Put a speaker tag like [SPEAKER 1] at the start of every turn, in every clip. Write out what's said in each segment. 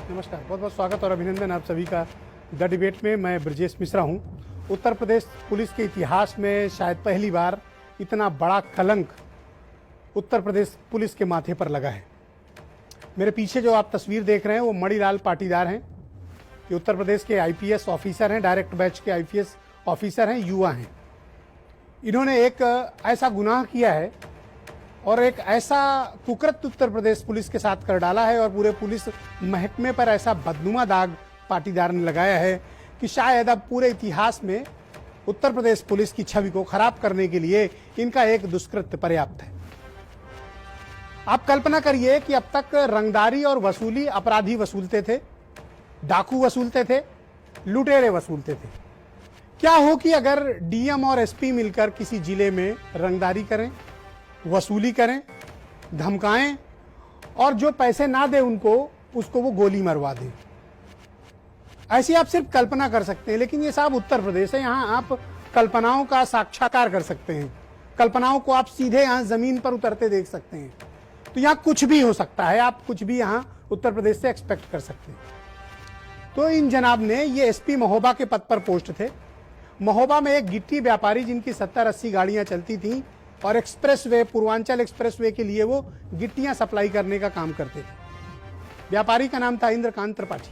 [SPEAKER 1] नमस्कार, बहुत बहुत स्वागत और अभिनंदन आप सभी का द डिबेट में। मैं ब्रजेश मिश्रा हूं। उत्तर प्रदेश पुलिस के इतिहास में शायद पहली बार इतना बड़ा कलंक उत्तर प्रदेश पुलिस के माथे पर लगा है। मेरे पीछे जो आप तस्वीर देख रहे हैं वो मणिलाल पाटीदार हैं। ये उत्तर प्रदेश के आईपीएस ऑफिसर हैं, डायरेक्ट बैच के आईपीएस ऑफिसर हैं, युवा हैं। इन्होंने एक ऐसा गुनाह किया है और एक ऐसा कुकृत्य उत्तर प्रदेश पुलिस के साथ कर डाला है और पूरे पुलिस महकमे पर ऐसा बदनुमा दाग पाटीदार ने लगाया है कि शायद अब पूरे इतिहास में उत्तर प्रदेश पुलिस की छवि को खराब करने के लिए इनका एक दुष्कृत्य पर्याप्त है। आप कल्पना करिए कि अब तक रंगदारी और वसूली अपराधी वसूलते थे, डाकू वसूलते थे, लुटेरे वसूलते थे। क्या हो कि अगर डीएम और एसपी मिलकर किसी जिले में रंगदारी करें, वसूली करें, धमकाएं और जो पैसे ना दे उसको वो गोली मरवा दें। ऐसी आप सिर्फ कल्पना कर सकते हैं, लेकिन ये साहब उत्तर प्रदेश है। यहां आप कल्पनाओं का साक्षात्कार कर सकते हैं, कल्पनाओं को आप सीधे यहां जमीन पर उतरते देख सकते हैं। तो यहां कुछ भी हो सकता है, आप कुछ भी यहां उत्तर प्रदेश से एक्सपेक्ट कर सकते हैं। तो इन जनाब ने ये एसपी महोबा के पद पर पोस्ट थे। महोबा में एक गिट्टी व्यापारी जिनकी 70-80 गाड़ियां चलती थी और एक्सप्रेसवे, पूर्वांचल एक्सप्रेसवे के लिए वो गिट्टियां सप्लाई करने का काम करते थे। व्यापारी का नाम था इंद्रकांत त्रिपाठी।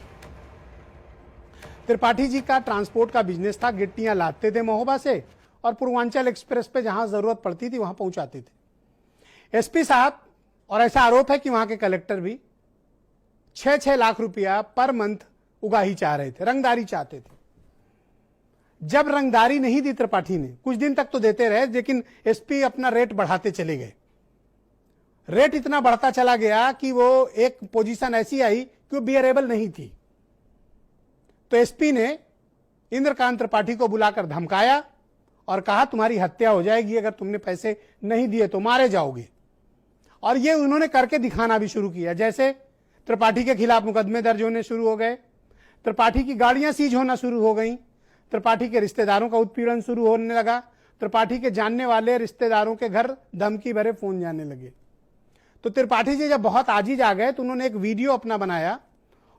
[SPEAKER 1] त्रिपाठी जी का ट्रांसपोर्ट का बिजनेस था, गिट्टियां लादते थे महोबा से और पूर्वांचल एक्सप्रेस पे जहां जरूरत पड़ती थी वहां पहुंचाते थे। एसपी साहब, और ऐसा आरोप है कि वहां के कलेक्टर भी 6-6 लाख रुपया पर मंथ उगाही चाह रहे थे, रंगदारी चाहते थे। जब रंगदारी नहीं दी त्रिपाठी ने, कुछ दिन तक तो देते रहे, लेकिन एसपी अपना रेट बढ़ाते चले गए। रेट इतना बढ़ता चला गया कि वो एक पोजीशन ऐसी आई कि वो बियरेबल नहीं थी। तो एसपी ने इंद्रकांत त्रिपाठी को बुलाकर धमकाया और कहा तुम्हारी हत्या हो जाएगी, अगर तुमने पैसे नहीं दिए तो मारे जाओगे। और ये उन्होंने करके दिखाना भी शुरू किया। जैसे त्रिपाठी के खिलाफ मुकदमे दर्ज होने शुरू हो गए, त्रिपाठी की गाड़ियां सीज होना शुरू हो गई, त्रिपाठी के रिश्तेदारों का उत्पीड़न शुरू होने लगा, त्रिपाठी के जानने वाले रिश्तेदारों के घर धमकी भरे फोन जाने लगे। तो त्रिपाठी जी जब बहुत आजीज आ गए तो उन्होंने एक वीडियो अपना बनाया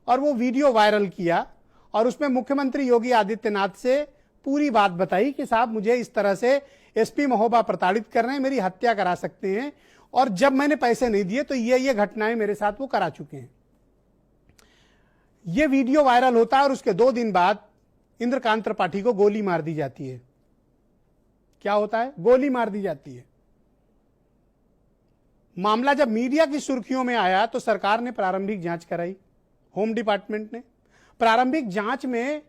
[SPEAKER 1] और वो वीडियो वायरल किया और उसमें मुख्यमंत्री योगी आदित्यनाथ से पूरी बात बताई कि साहब मुझे इस तरह से एसपी महोबा प्रताड़ित कर रहे हैं, मेरी हत्या करा सकते हैं और जब मैंने पैसे नहीं दिए तो ये घटनाएं मेरे साथ वो करा चुके हैं। ये वीडियो वायरल होता है और उसके 2 दिन बाद इंद्रकांत त्रिपाठी को गोली मार दी जाती है। क्या होता है? गोली मार दी जाती है। मामला जब मीडिया की सुर्खियों में आया तो सरकार ने प्रारंभिक जांच कराई, होम डिपार्टमेंट ने। प्रारंभिक जांच में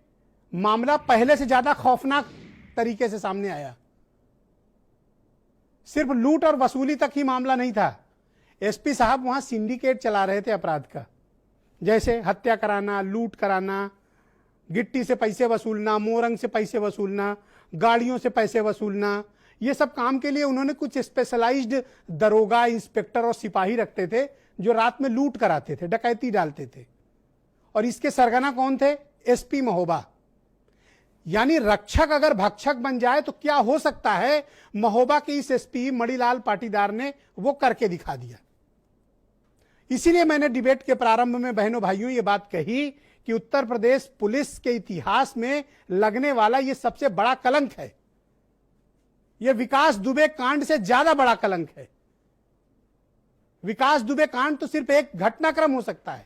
[SPEAKER 1] मामला पहले से ज्यादा खौफनाक तरीके से सामने आया। सिर्फ लूट और वसूली तक ही मामला नहीं था। एसपी साहब वहां सिंडिकेट चला रहे थे अपराध का, जैसे हत्या कराना, लूट कराना, गिट्टी से पैसे वसूलना, मोरंग से पैसे वसूलना, गाड़ियों से पैसे वसूलना। ये सब काम के लिए उन्होंने कुछ स्पेशलाइज्ड दरोगा, इंस्पेक्टर और सिपाही रखते थे जो रात में लूट कराते थे, डकैती डालते थे। और इसके सरगना कौन थे? एसपी महोबा। यानी रक्षक अगर भक्षक बन जाए तो क्या हो सकता है, महोबा के इस एसपी मणिलाल पाटीदार ने वो करके दिखा दिया। इसीलिए मैंने डिबेट के प्रारंभ में बहनों भाइयों ये बात कही कि उत्तर प्रदेश पुलिस के इतिहास में लगने वाला यह सबसे बड़ा कलंक है। यह विकास दुबे कांड से ज्यादा बड़ा कलंक है। विकास दुबे कांड तो सिर्फ एक घटनाक्रम हो सकता है,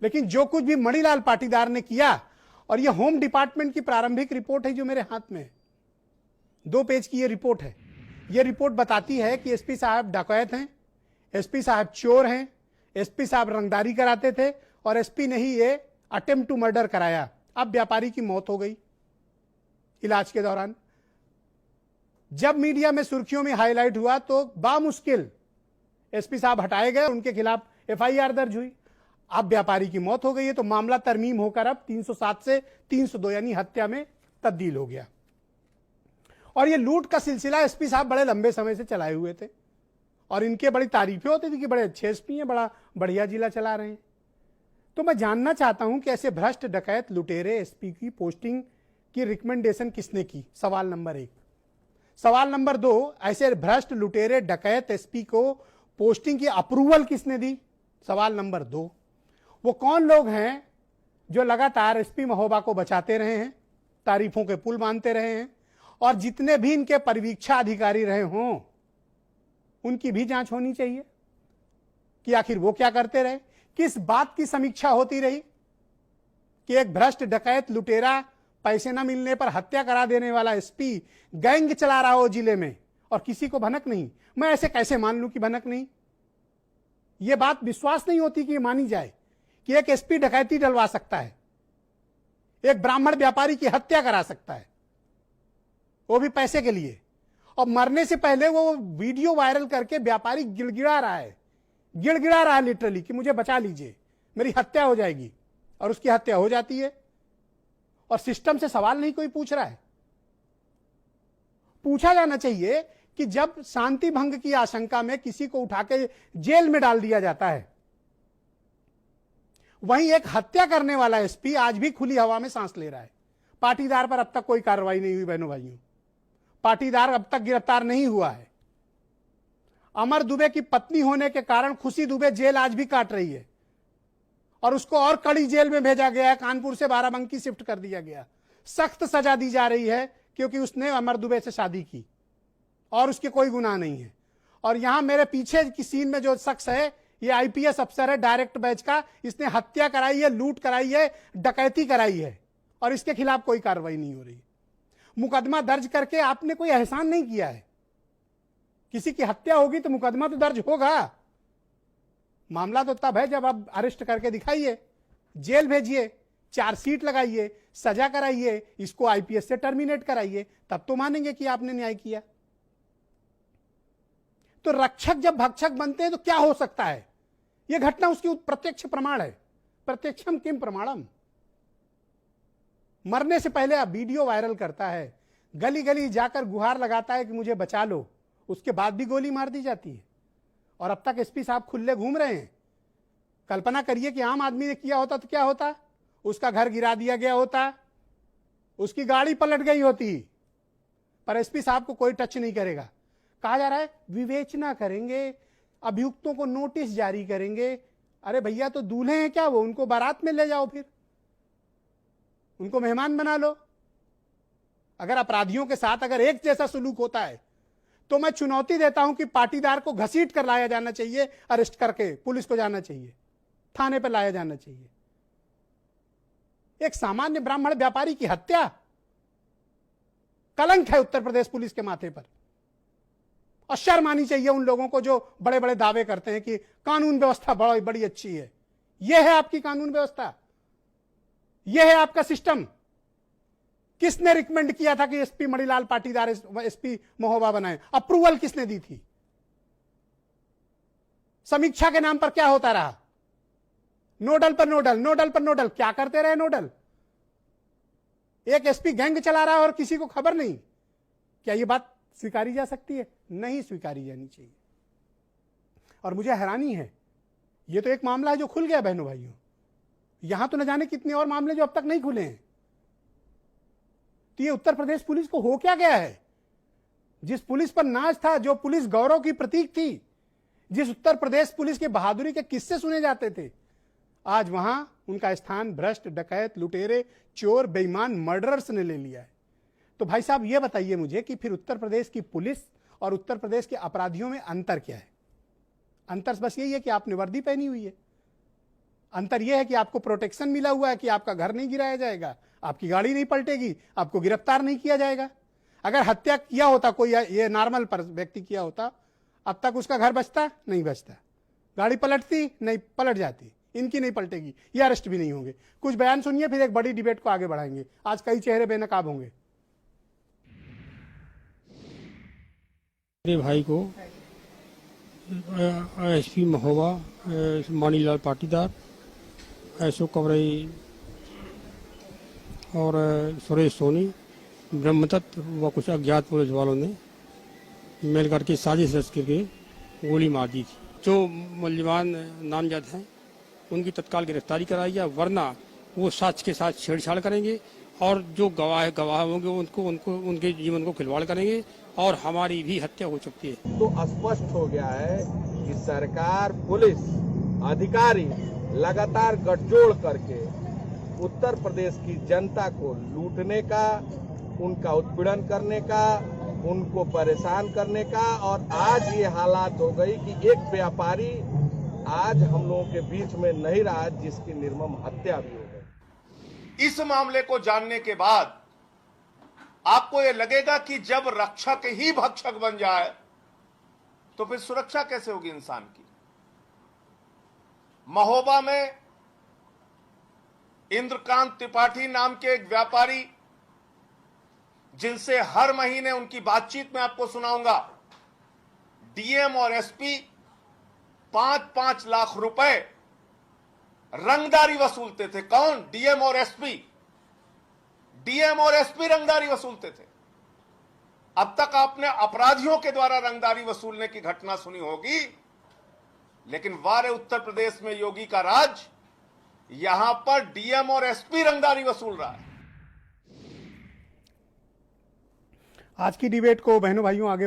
[SPEAKER 1] लेकिन जो कुछ भी मणिलाल पाटीदार ने किया, और यह होम डिपार्टमेंट की प्रारंभिक रिपोर्ट है जो मेरे हाथ में है, 2 पेज की यह रिपोर्ट है। यह रिपोर्ट बताती है कि एसपी साहब डकैत हैं, एसपी साहब चोर हैं, एसपी साहब रंगदारी कराते थे और एसपी ने ही ये अटेम्प्ट टू मर्डर कराया। अब व्यापारी की मौत हो गई इलाज के दौरान। जब मीडिया में सुर्खियों में हाईलाइट हुआ तो बामुश्किल एसपी साहब हटाए गए, उनके खिलाफ एफआईआर दर्ज हुई। अब व्यापारी की मौत हो गई है तो मामला तरमीम होकर अब 307 से 302 यानी हत्या में तब्दील हो गया। और ये लूट का सिलसिला एसपी साहब बड़े लंबे समय से चलाए हुए थे और इनके बड़ी तारीफें होती थी कि बड़े अच्छे एसपी हैं, बड़ा बढ़िया जिला चला रहे हैं। तो मैं जानना चाहता हूं कि ऐसे भ्रष्ट, डकैत, लुटेरे एसपी की पोस्टिंग की रिकमेंडेशन किसने की? सवाल नंबर 1। सवाल नंबर 2, ऐसे भ्रष्ट, लुटेरे, डकैत एसपी को पोस्टिंग की अप्रूवल किसने दी? सवाल नंबर 2। वो कौन लोग हैं जो लगातार एसपी महोबा को बचाते रहे हैं, तारीफों के पुल बांधते रहे हैं, और जितने भी इनके परिवीक्षा अधिकारी रहे हों उनकी भी जांच होनी चाहिए कि आखिर वो क्या करते रहे। किस बात की समीक्षा होती रही कि एक भ्रष्ट डकैत लुटेरा, पैसे न मिलने पर हत्या करा देने वाला एसपी गैंग चला रहा हो जिले में और किसी को भनक नहीं। मैं ऐसे कैसे मान लूं कि भनक नहीं? यह बात विश्वास नहीं होती कि मानी जाए कि एक एसपी डकैती डलवा सकता है, एक ब्राह्मण व्यापारी की हत्या करा सकता है, वो भी पैसे के लिए। और मरने से पहले वो वीडियो वायरल करके व्यापारी गिड़गिड़ा रहा है लिटरली कि मुझे बचा लीजिए, मेरी हत्या हो जाएगी, और उसकी हत्या हो जाती है। और सिस्टम से सवाल नहीं कोई पूछ रहा है। पूछा जाना चाहिए कि जब शांति भंग की आशंका में किसी को उठा के जेल में डाल दिया जाता है, वहीं एक हत्या करने वाला एसपी आज भी खुली हवा में सांस ले रहा है। पाटीदार पर अब तक कोई कार्रवाई नहीं हुई। बहनों भाइयों, पाटीदार अब तक गिरफ्तार नहीं हुआ है। अमर दुबे की पत्नी होने के कारण खुशी दुबे जेल आज भी काट रही है और उसको और कड़ी जेल में भेजा गया है। कानपुर से बाराबंकी शिफ्ट कर दिया गया। सख्त सजा दी जा रही है क्योंकि उसने अमर दुबे से शादी की और उसके कोई गुनाह नहीं है। और यहां मेरे पीछे की सीन में जो शख्स है, ये आईपीएस अफसर है डायरेक्ट बैच का। इसने हत्या कराई है, लूट कराई है, डकैती कराई है और इसके खिलाफ कोई कार्रवाई नहीं हो रही। मुकदमा दर्ज करके आपने कोई एहसान नहीं किया है। किसी की हत्या होगी तो मुकदमा तो दर्ज होगा। मामला तो तब है जब आप अरेस्ट करके दिखाइए, जेल भेजिए, चार्जशीट लगाइए, सजा कराइए, इसको आईपीएस से टर्मिनेट कराइए, तब तो मानेंगे कि आपने न्याय किया। तो रक्षक जब भक्षक बनते हैं तो क्या हो सकता है? यह घटना उसकी प्रत्यक्ष प्रमाण है। प्रत्यक्षम किम प्रमाणम। मरने से पहले आप वीडियो वायरल करता है, गली गली जाकर गुहार लगाता है कि मुझे बचा लो, उसके बाद भी गोली मार दी जाती है। और अब तक एसपी साहब खुले घूम रहे हैं। कल्पना करिए कि आम आदमी ने किया होता तो क्या होता? उसका घर गिरा दिया गया होता, उसकी गाड़ी पलट गई होती, पर एसपी साहब को कोई टच नहीं करेगा। कहा जा रहा है विवेचना करेंगे, अभियुक्तों को नोटिस जारी करेंगे। अरे भैया, तो दूल्हे हैं क्या वो? उनको बारात में ले जाओ, फिर उनको मेहमान बना लो। अगर अपराधियों के साथ अगर एक जैसा सुलूक होता है तो मैं चुनौती देता हूं कि पाटीदार को घसीट कर लाया जाना चाहिए, अरेस्ट करके पुलिस को जाना चाहिए, थाने पर लाया जाना चाहिए। एक सामान्य ब्राह्मण व्यापारी की हत्या कलंक है उत्तर प्रदेश पुलिस के माथे पर। और शर्म आनी चाहिए उन लोगों को जो बड़े बड़े दावे करते हैं कि कानून व्यवस्था बड़ी अच्छी है। यह है आपकी कानून व्यवस्था? यह है आपका सिस्टम? किसने रिकमेंड किया था कि एसपी मणिलाल पाटीदार एसपी महोबा बनाए? अप्रूवल किसने दी थी? समीक्षा के नाम पर क्या होता रहा? नोडल पर नोडल, नोडल पर नोडल। क्या करते रहे नोडल? एक एसपी गैंग चला रहा है और किसी को खबर नहीं। क्या यह बात स्वीकारी जा सकती है? नहीं स्वीकारी जानी चाहिए। और मुझे हैरानी है, यह तो एक मामला है जो खुल गया बहनों भाइयों, यहां तो न जाने कितने और मामले जो अब तक नहीं खुले हैं। तो ये उत्तर प्रदेश पुलिस को हो क्या गया है? जिस पुलिस पर नाज था, जो पुलिस गौरव की प्रतीक थी, जिस उत्तर प्रदेश पुलिस के बहादुरी के किस्से सुने जाते थे, आज वहां उनका स्थान भ्रष्ट, डकैत, लुटेरे, चोर, बेईमान, मर्डरर्स ने ले लिया है। तो भाई साहब ये बताइए मुझे कि फिर उत्तर प्रदेश की पुलिस और उत्तर प्रदेश के अपराधियों में अंतर क्या है? अंतर बस यही है कि आपने वर्दी पहनी हुई है। अंतर यह है कि आपको प्रोटेक्शन मिला हुआ है कि आपका घर नहीं गिराया जाएगा, आपकी गाड़ी नहीं पलटेगी, आपको गिरफ्तार नहीं किया जाएगा। अगर हत्या किया होता कोई, ये नॉर्मल व्यक्ति किया होता, अब तक उसका घर बचता नहीं बचता, गाड़ी पलटती नहीं पलट जाती, इनकी नहीं पलटेगी, ये अरेस्ट भी नहीं होंगे। कुछ बयान सुनिए, फिर एक बड़ी डिबेट को आगे बढ़ाएंगे। आज कई चेहरे बेनकाब होंगे।
[SPEAKER 2] मेरे भाई को एसपी महोबा, मणिलाल पाटीदार, अशोक कवरई और सुरेश सोनी, ब्रह्मदत्त व कुछ अज्ञात पुलिस वालों ने मिल करके साजिश रच करके गोली मार दी थी। जो मूल्यवान नामजद हैं उनकी तत्काल गिरफ्तारी कराई जाए, वरना वो साक्ष्य के साथ छेड़छाड़ करेंगे और जो गवाह होंगे उनको उनके जीवन को खिलवाड़ करेंगे और हमारी भी हत्या हो चुकी है।
[SPEAKER 3] तो स्पष्ट हो गया है कि सरकार, पुलिस अधिकारी लगातार गठजोड़ करके उत्तर प्रदेश की जनता को लूटने का, उनका उत्पीड़न करने का, उनको परेशान करने का, और आज ये हालात हो गई कि एक व्यापारी आज हम लोगों के बीच में नहीं रहा, जिसकी निर्मम हत्या भी हो गई।
[SPEAKER 4] इस मामले को जानने के बाद आपको यह लगेगा कि जब रक्षक ही भक्षक बन जाए तो फिर सुरक्षा कैसे होगी इंसान की। महोबा में इंद्रकांत त्रिपाठी नाम के एक व्यापारी, जिनसे हर महीने उनकी बातचीत में आपको सुनाऊंगा, डीएम और एसपी 5-5 लाख रुपए रंगदारी वसूलते थे। कौन? डीएम और एसपी। डीएम और एसपी रंगदारी वसूलते थे। अब तक आपने अपराधियों के द्वारा रंगदारी वसूलने की घटना सुनी होगी, लेकिन वारे उत्तर प्रदेश में योगी का राज, यहां पर डीएम और एसपी रंगदारी वसूल रहा है।
[SPEAKER 1] आज की डिबेट को बहनों भाइयों आगे